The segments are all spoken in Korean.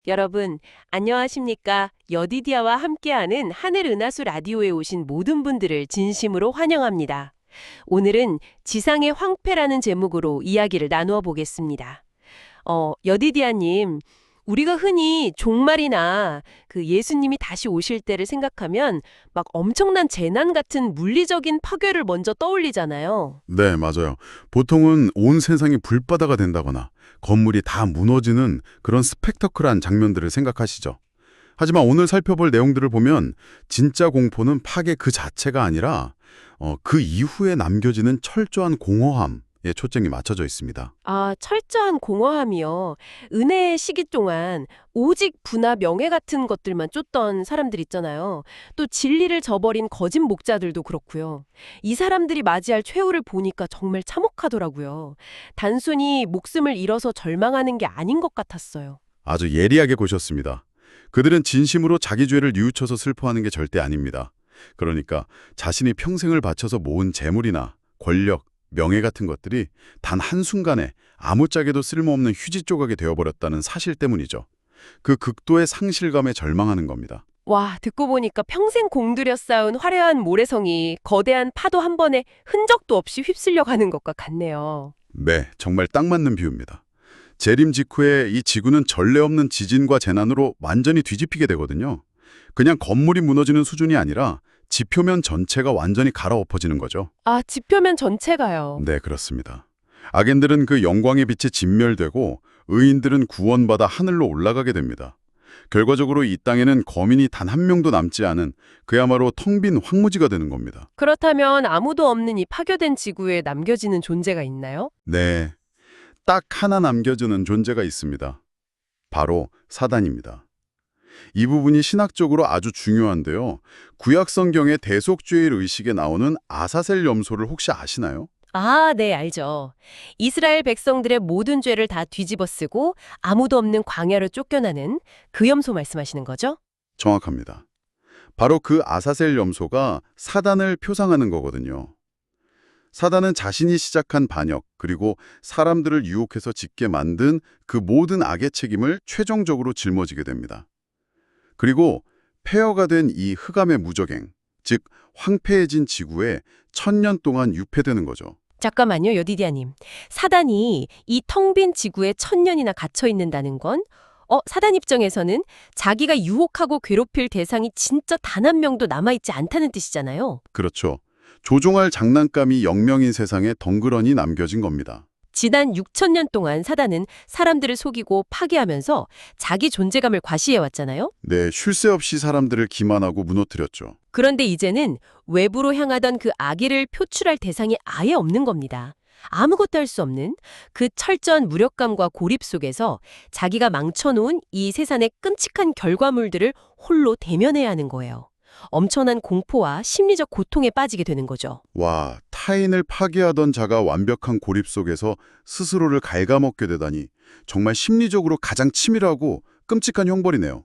여러분, 안녕하십니까? 여디디아와 함께하는 하늘 은하수 라디오에 오신 모든 분들을 진심으로 환영합니다. 오늘은 지상의 황폐라는 제목으로 이야기를 나누어 보겠습니다. 여디디아님, 우리가 흔히 종말이나 그 예수님이 다시 오실 때를 생각하면 막 엄청난 재난 같은 물리적인 파괴를 먼저 떠올리잖아요. 네, 맞아요. 보통은 온 세상이 불바다가 된다거나 건물이 다 무너지는 그런 스펙터클한 장면들을 생각하시죠. 하지만 오늘 살펴볼 내용들을 보면 진짜 공포는 파괴 그 자체가 아니라 그 이후에 남겨지는 철저한 공허함에 초점이 맞춰져 있습니다. 아, 철저한 공허함이요. 은혜의 시기 동안 오직 부나 명예 같은 것들만 쫓던 사람들 있잖아요. 또 진리를 저버린 거짓 목자들도 그렇고요. 이 사람들이 맞이할 최후를 보니까 정말 참혹하더라고요. 단순히 목숨을 잃어서 절망하는 게 아닌 것 같았어요. 아주 예리하게 보셨습니다. 그들은 진심으로 자기 죄를 뉘우쳐서 슬퍼하는 게 절대 아닙니다. 그러니까 자신이 평생을 바쳐서 모은 재물이나 권력, 명예 같은 것들이 단 한순간에 아무짝에도 쓸모없는 휴지 조각이 되어버렸다는 사실 때문이죠. 그 극도의 상실감에 절망하는 겁니다. 와, 듣고 보니까 평생 공들여 쌓은 화려한 모래성이 거대한 파도 한 번에 흔적도 없이 휩쓸려 가는 것과 같네요. 네, 정말 딱 맞는 비유입니다. 재림 직후에 이 지구는 전례 없는 지진과 재난으로 완전히 뒤집히게 되거든요. 그냥 건물이 무너지는 수준이 아니라 지표면 전체가 완전히 갈아엎어지는 거죠. 아, 지표면 전체가요. 네, 그렇습니다. 악인들은 그 영광의 빛에 진멸되고 의인들은 구원받아 하늘로 올라가게 됩니다. 결과적으로 이 땅에는 거민이 단 한 명도 남지 않은 그야말로 텅 빈 황무지가 되는 겁니다. 그렇다면 아무도 없는 이 파괴된 지구에 남겨지는 존재가 있나요? 네, 딱 하나 남겨주는 존재가 있습니다. 바로 사단입니다. 이 부분이 신학적으로 아주 중요한데요. 구약 성경의 대속죄일 의식에 나오는 아사셀 염소를 혹시 아시나요? 아, 네, 알죠. 이스라엘 백성들의 모든 죄를 다 뒤집어쓰고 아무도 없는 광야로 쫓겨나는 그 염소 말씀하시는 거죠? 정확합니다. 바로 그 아사셀 염소가 사단을 표상하는 거거든요. 사단은 자신이 시작한 반역, 그리고 사람들을 유혹해서 짓게 만든 그 모든 악의 책임을 최종적으로 짊어지게 됩니다. 그리고 폐허가 된 이 흑암의 무적행, 즉 황폐해진 지구에 1000년 동안 유폐되는 거죠. 잠깐만요, 여디디아님. 사단이 이 텅 빈 지구에 1000년이나 갇혀 있는다는 건 사단 입장에서는 자기가 유혹하고 괴롭힐 대상이 진짜 단 한 명도 남아있지 않다는 뜻이잖아요. 그렇죠. 조종할 장난감이 영명인 세상에 덩그러니 남겨진 겁니다. 지난 6000년 동안 사단은 사람들을 속이고 파괴하면서 자기 존재감을 과시해왔잖아요. 네, 쉴 새 없이 사람들을 기만하고 무너뜨렸죠. 그런데 이제는 외부로 향하던 그 악의를 표출할 대상이 아예 없는 겁니다. 아무것도 할 수 없는 그 철저한 무력감과 고립 속에서 자기가 망쳐놓은 이 세상의 끔찍한 결과물들을 홀로 대면해야 하는 거예요. 엄청난 공포와 심리적 고통에 빠지게 되는 거죠. 와, 타인을 파괴하던 자가 완벽한 고립 속에서 스스로를 갉아먹게 되다니 정말 심리적으로 가장 치밀하고 끔찍한 형벌이네요.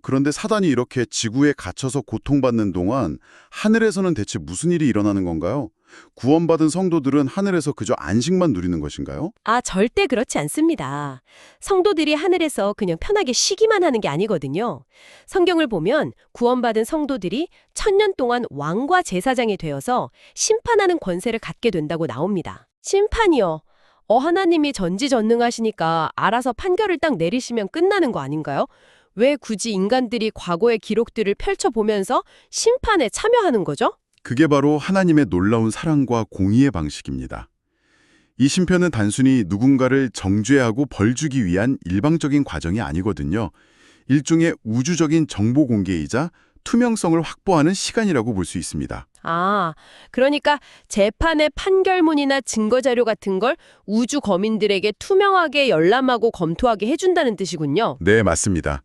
그런데 사단이 이렇게 지구에 갇혀서 고통받는 동안 하늘에서는 대체 무슨 일이 일어나는 건가요? 구원받은 성도들은 하늘에서 그저 안식만 누리는 것인가요? 아, 절대 그렇지 않습니다. 성도들이 하늘에서 그냥 편하게 쉬기만 하는 게 아니거든요. 성경을 보면 구원받은 성도들이 1000년 동안 왕과 제사장이 되어서 심판하는 권세를 갖게 된다고 나옵니다. 심판이요. 하나님이 전지전능하시니까 알아서 판결을 딱 내리시면 끝나는 거 아닌가요? 왜 굳이 인간들이 과거의 기록들을 펼쳐보면서 심판에 참여하는 거죠? 그게 바로 하나님의 놀라운 사랑과 공의의 방식입니다. 이 심편은 단순히 누군가를 정죄하고 벌 주기 위한 일방적인 과정이 아니거든요. 일종의 우주적인 정보 공개이자 투명성을 확보하는 시간이라고 볼 수 있습니다. 아, 그러니까 재판의 판결문이나 증거자료 같은 걸 우주 거민들에게 투명하게 열람하고 검토하게 해준다는 뜻이군요. 네, 맞습니다.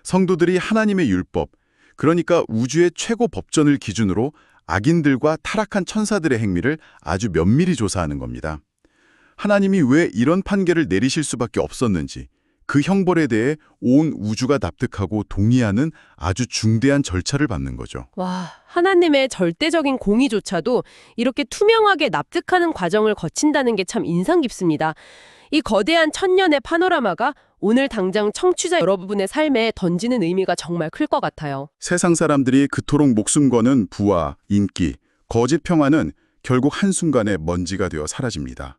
성도들이 하나님의 율법, 그러니까 우주의 최고 법전을 기준으로 악인들과 타락한 천사들의 행위를 아주 면밀히 조사하는 겁니다. 하나님이 왜 이런 판결을 내리실 수밖에 없었는지, 그 형벌에 대해 온 우주가 납득하고 동의하는 아주 중대한 절차를 밟는 거죠. 와, 하나님의 절대적인 공의조차도 이렇게 투명하게 납득하는 과정을 거친다는 게 참 인상 깊습니다. 이 거대한 천년의 파노라마가 오늘 당장 청취자 여러분의 삶에 던지는 의미가 정말 클 것 같아요. 세상 사람들이 그토록 목숨 거는 부와 인기, 거짓 평화는 결국 한순간에 먼지가 되어 사라집니다.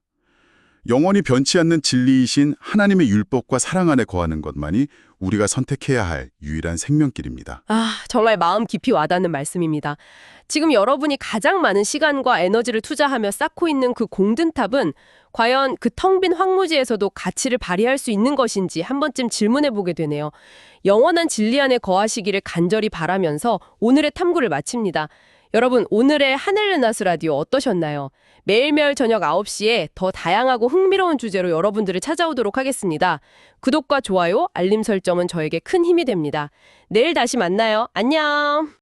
영원히 변치 않는 진리이신 하나님의 율법과 사랑 안에 거하는 것만이 우리가 선택해야 할 유일한 생명길입니다. 아, 정말 마음 깊이 와닿는 말씀입니다. 지금 여러분이 가장 많은 시간과 에너지를 투자하며 쌓고 있는 그 공든탑은 과연 그 텅 빈 황무지에서도 가치를 발휘할 수 있는 것인지 한 번쯤 질문해 보게 되네요. 영원한 진리 안에 거하시기를 간절히 바라면서 오늘의 탐구를 마칩니다. 여러분, 오늘의 하늘르나스 라디오 어떠셨나요? 매일매일 저녁 9시에 더 다양하고 흥미로운 주제로 여러분들을 찾아오도록 하겠습니다. 구독과 좋아요, 알림 설정은 저에게 큰 힘이 됩니다. 내일 다시 만나요. 안녕!